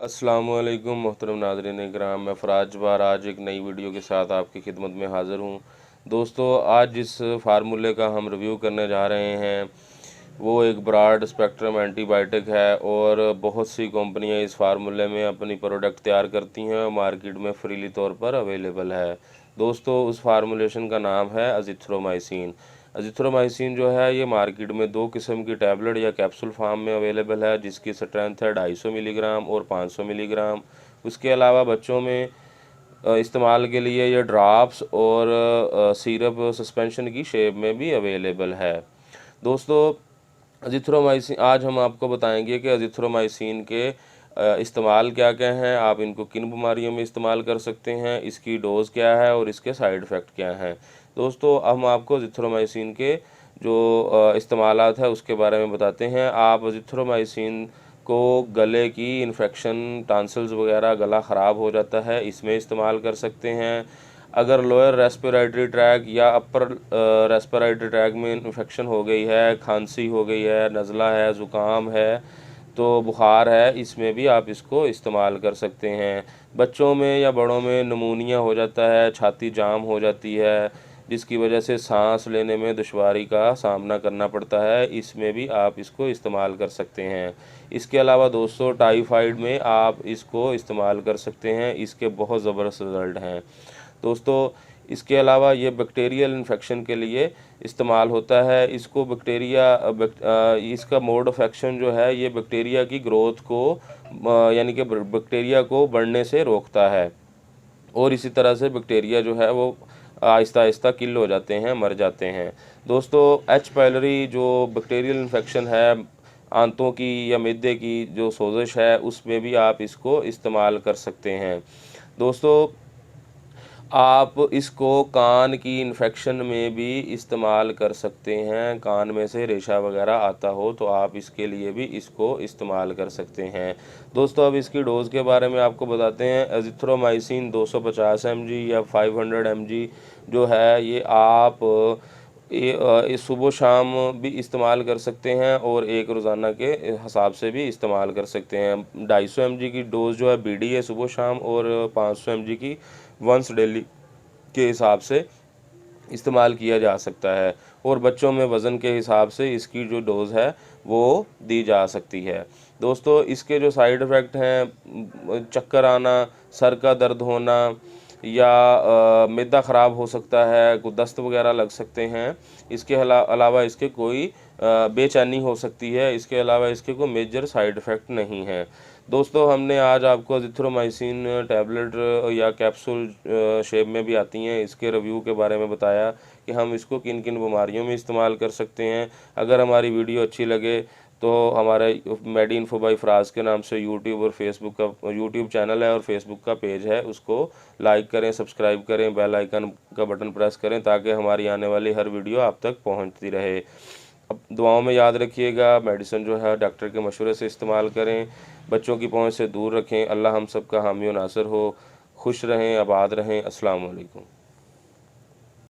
अस्सलामुअलैकुम मोहतरम नाज़रीन इकराम, मैं फ़राज बार आज एक नई वीडियो के साथ आपकी खिदमत में हाज़िर हूँ। दोस्तों, आज जिस फार्मूले का हम रिव्यू करने जा रहे हैं वो एक ब्रॉड स्पेक्ट्रम एंटीबायोटिक है और बहुत सी कंपनियां इस फार्मूले में अपनी प्रोडक्ट तैयार करती हैं और मार्केट में फ्रीली तौर पर अवेलेबल है। दोस्तों, उस फार्मूलेशन का नाम है अज़िथ्रोमाइसिन। अज़िथ्रोमाइसिन जो है ये मार्केट में दो किस्म की टैबलेट या कैप्सूल फॉर्म में अवेलेबल है, जिसकी स्ट्रेंथ है 250 मिलीग्राम और 500 मिलीग्राम। उसके अलावा बच्चों में इस्तेमाल के लिए ये ड्रॉप्स और सिरप सस्पेंशन की शेप में भी अवेलेबल है। दोस्तों, अज़िथ्रोमाइसिन आज हम आपको बताएंगे कि अज़िथ्रोमाइसिन के इस्तेमाल क्या क्या हैं, आप इनको किन बीमारियों में इस्तेमाल कर सकते हैं, इसकी डोज़ क्या है और इसके साइड इफ़ेक्ट क्या हैं। दोस्तों, हम आपको अज़िथ्रोमाइसिन के जो इस्तेमालात है उसके बारे में बताते हैं। आप अज़िथ्रोमाइसिन को गले की इन्फेक्शन, टॉन्सिल्स वगैरह, गला ख़राब हो जाता है, इसमें इस्तेमाल कर सकते हैं। अगर लोअर रेस्पिरेटरी ट्रैक या अपर रेस्पिरेटरी ट्रैक में इन्फेक्शन हो गई है, खांसी हो गई है, नज़ला है, ज़ुकाम है, तो बुखार है, इसमें भी आप इसको इस्तेमाल कर सकते हैं। बच्चों में या बड़ों में नमूनिया हो जाता है, छाती जाम हो जाती है, जिसकी वजह से सांस लेने में दुश्वारी का सामना करना पड़ता है, इसमें भी आप इसको इस्तेमाल कर सकते हैं। इसके अलावा दोस्तों, टाइफाइड में आप इसको इस्तेमाल कर सकते हैं, इसके बहुत ज़बरदस्त रिज़ल्ट हैं। दोस्तों, इसके अलावा ये बैक्टीरियल इन्फेक्शन के लिए इस्तेमाल होता है। इसको इसका मोड ऑफ एक्शन जो है ये बैक्टीरिया की ग्रोथ को यानी कि बैक्टीरिया को बढ़ने से रोकता है और इसी तरह से बैक्टीरिया जो है वो आहिस्ता आहिस्ता किल हो जाते हैं, मर जाते हैं। दोस्तों, एच पायलरी जो बैक्टीरियल इन्फेक्शन है, आंतों की या मिद्दे की जो सोजिश है, उसमें भी आप इसको इस्तेमाल कर सकते हैं। दोस्तों, आप इसको कान की इन्फेक्शन में भी इस्तेमाल कर सकते हैं। कान में से रेशा वगैरह आता हो तो आप इसके लिए भी इसको इस्तेमाल कर सकते हैं। दोस्तों, अब इसकी डोज़ के बारे में आपको बताते हैं। एजिथ्रोमाइसिन 250 mg या 500 mg जो है ये आप ये सुबह शाम भी इस्तेमाल कर सकते हैं और एक रोज़ाना के हिसाब से भी इस्तेमाल कर सकते हैं। 250 mg की डोज़ जो है बीडी है सुबह शाम, और 500 mg की वंस डेली के हिसाब से इस्तेमाल किया जा सकता है। और बच्चों में वज़न के हिसाब से इसकी जो डोज़ है वो दी जा सकती है। दोस्तों, इसके जो साइड इफ़ेक्ट हैं, चक्कर आना, सर का दर्द होना या मैदा ख़राब हो सकता है, कोई दस्त वगैरह लग सकते हैं। इसके अलावा इसके कोई बेचैनी हो सकती है। इसके अलावा इसके कोई मेजर साइड इफ़ेक्ट नहीं है। दोस्तों, हमने आज आपको अज़िथ्रोमाइसिन टैबलेट या कैप्सूल शेप में भी आती हैं, इसके रिव्यू के बारे में बताया कि हम इसको किन किन बीमारियों में इस्तेमाल कर सकते हैं। अगर हमारी वीडियो अच्छी लगे तो हमारे मेडी इन्फो बाय फ़राज के नाम से यूट्यूब और फेसबुक का यूट्यूब चैनल है और फेसबुक का पेज है, उसको लाइक करें, सब्सक्राइब करें, बेल आइकन का बटन प्रेस करें ताकि हमारी आने वाली हर वीडियो आप तक पहुंचती रहे। अब दुआओं में याद रखिएगा, मेडिसिन जो है डॉक्टर के मशवरे से इस्तेमाल करें, बच्चों की पहुंच से दूर रखें। अल्लाह हम सब का हामी और नासिर हो। खुश रहें, आबाद रहें। अस्सलाम वालेकुम।